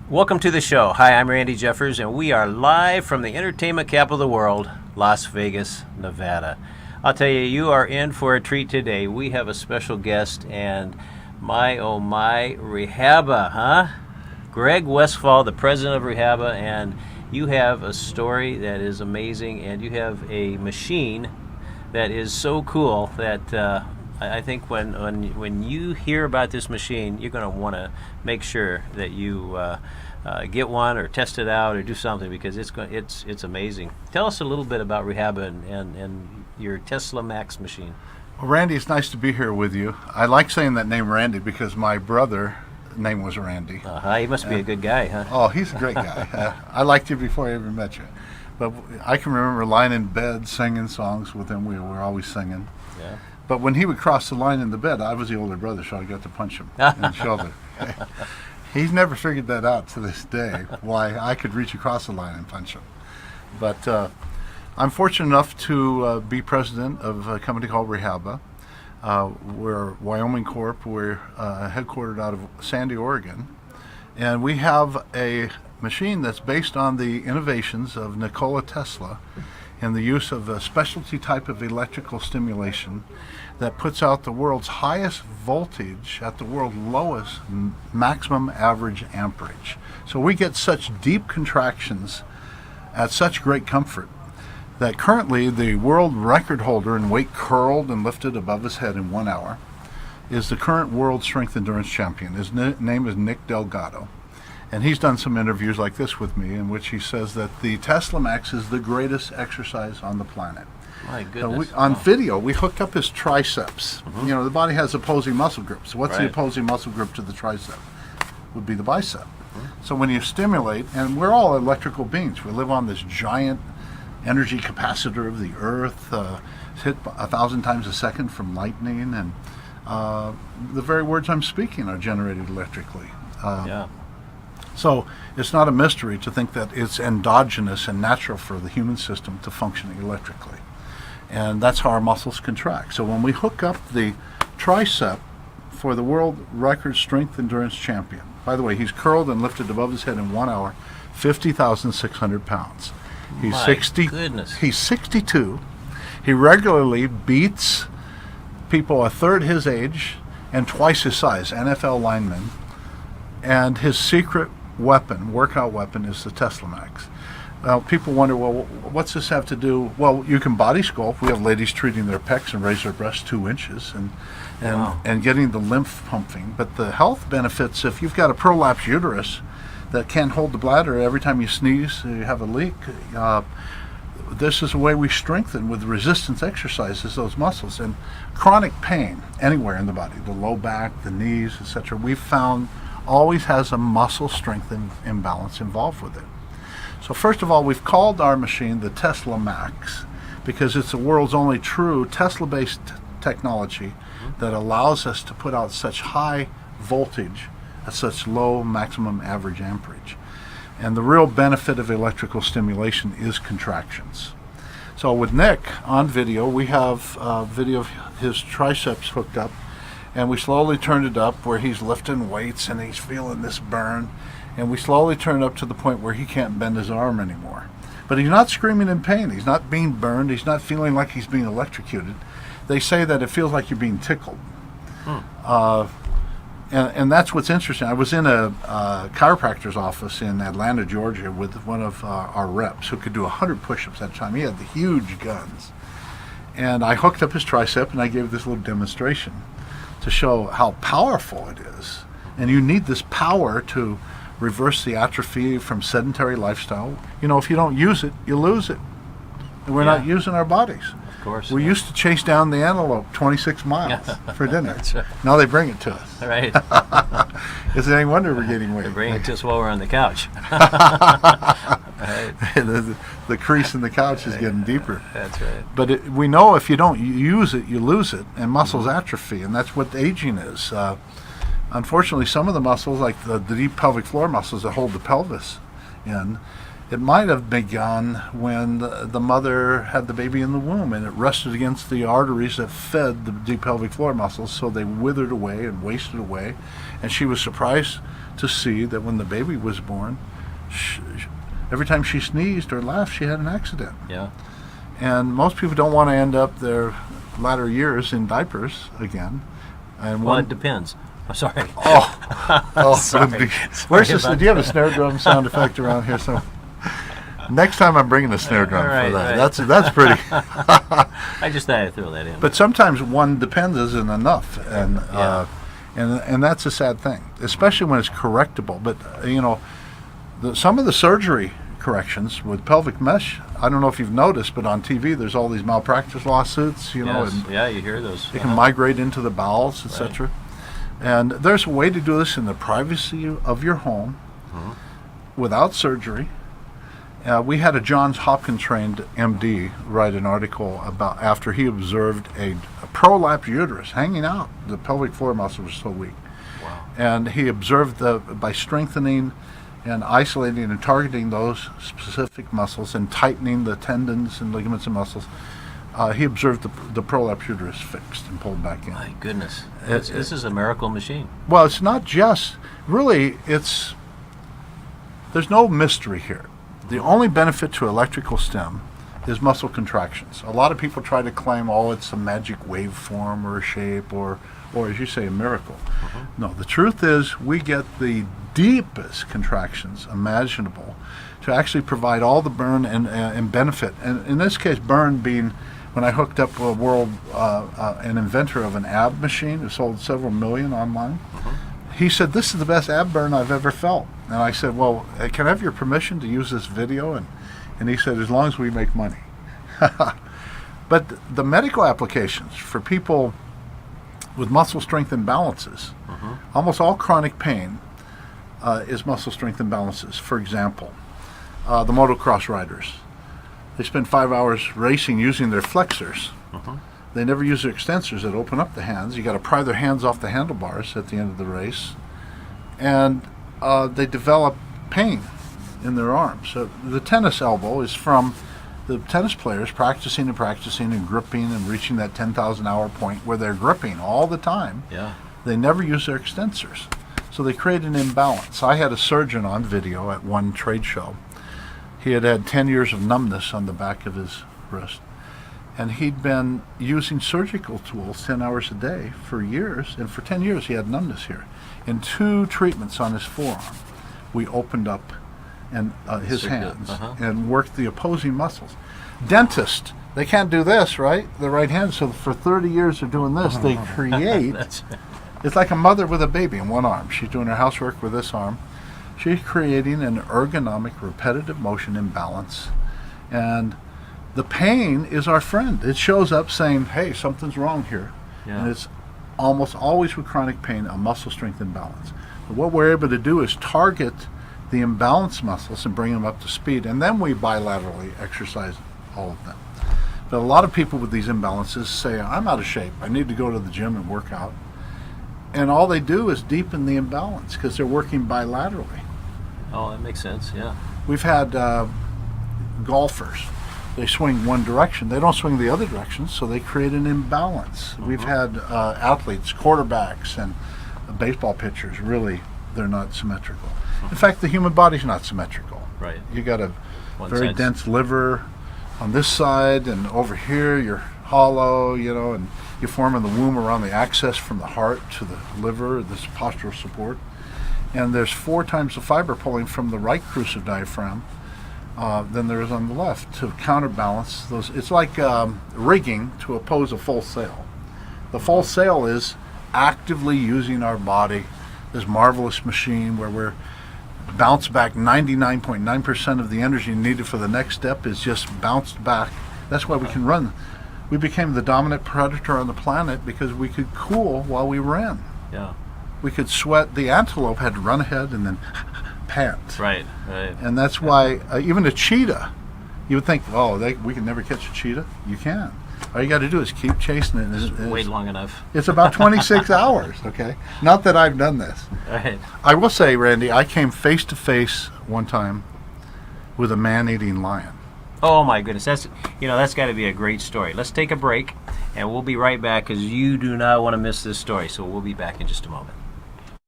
Welcome to the show. Hi, I'm Randy Jeffers, and we are live from the entertainment capital of the world, Las Vegas, Nevada. I'll tell you, you are in for a treat today. We have a special guest, and my, oh my, Rehaba, huh? Greg Westfall, the president of Rehaba, and you have a story that is amazing, and you have a machine that is so cool that I think when you hear about this machine, you're going to want to make sure that you get one or test it out or do something because it's amazing. Tell us a little bit about Rehaba and your Tesla Max machine. Well, Randy, it's nice to be here with you. I like saying that name Randy because my brother name was Randy. He must be a good guy, huh? Oh, he's a great guy. I liked you before I ever met you. But I can remember lying in bed singing songs with him. We were always singing. Yeah. But when he would cross the line in the bed, I was the older brother, so I got to punch him in the shoulder. He's never figured that out to this day, why I could reach across the line and punch him. But I'm fortunate enough to be president of a company called Rehaba. We're Wyoming Corp. We're headquartered out of Sandy, Oregon. And we have a machine that's based on the innovations of Nikola Tesla and the use of a specialty type of electrical stimulation that puts out the world's highest voltage at the world's lowest maximum average amperage. So we get such deep contractions at such great comfort that currently the world record holder in weight curled and lifted above his head in 1 hour is the current world strength endurance champion. His name is Nick Delgado. And he's done some interviews like this with me in which he says that the Tesla Max is the greatest exercise on the planet. My goodness. On video, we hooked up his triceps. Mm-hmm. You know, the body has opposing muscle groups. So what's the opposing muscle group to the tricep? Would be the bicep. Mm-hmm. So when you stimulate, and we're all electrical beings. We live on this giant energy capacitor of the earth, hit 1,000 times a second from lightning, and the very words I'm speaking are generated electrically. So it's not a mystery to think that it's endogenous and natural for the human system to function electrically. And that's how our muscles contract. So when we hook up the tricep for the world record strength endurance champion, by the way, he's curled and lifted above his head in 1 hour, 50,600 pounds. He's 60. Goodness. He's 62. He regularly beats people a third his age and twice his size, NFL linemen. And his secret weapon, workout weapon, is the Tesla Max. Now, people wonder, well, what's this have to do? Well, you can body sculpt. We have ladies treating their pecs and raise their breasts 2 inches and getting the lymph pumping. But the health benefits, if you've got a prolapsed uterus that can't hold the bladder every time you sneeze, you have a leak, this is a way we strengthen with resistance exercises those muscles. And chronic pain anywhere in the body, the low back, the knees, etc., we've found always has a muscle strength imbalance involved with it. So first of all, we've called our machine the Tesla Max because it's the world's only true Tesla-based technology that allows us to put out such high voltage at such low maximum average amperage. And the real benefit of electrical stimulation is contractions. So with Nick on video, we have video of his triceps hooked up, and we slowly turned it up where he's lifting weights and he's feeling this burn. And we slowly turn it up to the point where he can't bend his arm anymore. But he's not screaming in pain. He's not being burned. He's not feeling like he's being electrocuted. They say that it feels like you're being tickled. And that's what's interesting. I was in a chiropractor's office in Atlanta, Georgia, with one of our reps who could do 100 push-ups at a time. He had the huge guns. And I hooked up his tricep and I gave this little demonstration to show how powerful it is. And you need this power to reverse the atrophy from sedentary lifestyle. You know, if you don't use it, you lose it. And we're not using our bodies. Of course. We used to chase down the antelope 26 miles for dinner. That's right. Now they bring it to us. Right. Is it any wonder we're getting weight? They bring it to us while we're on the couch. The crease in the couch is getting deeper. That's right. But we know if you don't use it, you lose it, and muscles atrophy, and that's what aging is. Unfortunately, some of the muscles, like the deep pelvic floor muscles that hold the pelvis in, it might have begun when the mother had the baby in the womb and it rested against the arteries that fed the deep pelvic floor muscles, so they withered away and wasted away. And she was surprised to see that when the baby was born, every time she sneezed or laughed, she had an accident. Yeah. And most people don't want to end up their latter years in diapers again. And Well, it depends. I'm sorry. Sorry. Where's this? Do you have a snare drum sound effect around here? So next time I'm bringing a snare drum Right, for that. right. That's pretty. I just thought I'd throw that in. But sometimes one depends isn't enough, and Yeah. and that's a sad thing, especially when it's correctable. But some of the surgery corrections with pelvic mesh, I don't know if you've noticed, but on TV there's all these malpractice lawsuits, Yes. and Yeah, you hear those. they can migrate into the bowels, etc. And there's a way to do this in the privacy of your home without surgery. We had a Johns Hopkins trained MD write an article about after he observed a prolapsed uterus hanging out. The pelvic floor muscle was so weak. Wow. And he observed by strengthening and isolating and targeting those specific muscles and tightening the tendons and ligaments and muscles, he observed the prolapse uterus fixed and pulled back in. My goodness. This is a miracle machine. Well, it's not just, really, there's no mystery here. The only benefit to electrical stim is muscle contractions. A lot of people try to claim, it's a magic waveform or a shape or as you say, a miracle. No, the truth is we get the deepest contractions imaginable to actually provide all the burn and benefit. And in this case, burn being, when I hooked up an inventor of an ab machine who sold several million online, he said, "This is the best ab burn I've ever felt." And I said, "Well, can I have your permission to use this video?" And he said, "As long as we make money." But the medical applications for people with muscle strength imbalances, almost all chronic pain is muscle strength imbalances. For example, the motocross riders, they spend 5 hours racing using their flexors. They never use their extensors that open up the hands. You got to pry their hands off the handlebars at the end of the race, and they develop pain in their arms. So the tennis elbow is from the tennis players practicing and gripping and reaching that 10,000 hour point where they're gripping all the time. Yeah. They never use their extensors. So they create an imbalance. I had a surgeon on video at one trade show. He had 10 years of numbness on the back of his wrist. And he'd been using surgical tools 10 hours a day for years. And for 10 years, he had numbness here. In 2 treatments on his forearm, we opened up his hands and worked the opposing muscles. Dentists, they can't do this, right? The right hand. So for 30 years they're doing this. They create. It's like a mother with a baby in one arm. She's doing her housework with this arm. She's creating an ergonomic repetitive motion imbalance. And the pain is our friend. It shows up saying, hey, something's wrong here. Yeah. And it's almost always with chronic pain, a muscle strength imbalance. But what we're able to do is target the imbalanced muscles and bring them up to speed. And then we bilaterally exercise all of them. But a lot of people with these imbalances say, I'm out of shape. I need to go to the gym and work out. And all they do is deepen the imbalance because they're working bilaterally. Oh, that makes sense, yeah. We've had golfers. They swing one direction. They don't swing the other direction, so they create an imbalance. We've had athletes, quarterbacks, and baseball pitchers. Really, they're not symmetrical. In fact, the human body's not symmetrical. Right. You got a One very side's- dense liver on this side, and over here you're hollow, and you form in the womb around the access from the heart to the liver, this postural support. And there's 4 times the fiber pulling from the right cruciate diaphragm than there is on the left to counterbalance those. It's like rigging to oppose a full sail. The full sail is actively using our body, this marvelous machine where we're bounce back 99.9% of the energy needed for the next step is just bounced back. That's why we can run. We became the dominant predator on the planet because we could cool while we ran. Yeah. We could sweat. The antelope had to run ahead and then pant. Right. And that's why even a cheetah, you would think, we can never catch a cheetah. You can. All you got to do is keep chasing it. Just wait long enough. It's about 26 hours, okay? Not that I've done this. Right. I will say, Randy, I came face to face one time with a man-eating lion. Oh my goodness, that's got to be a great story. Let's take a break, and we'll be right back because you do not want to miss this story. So we'll be back in just a moment.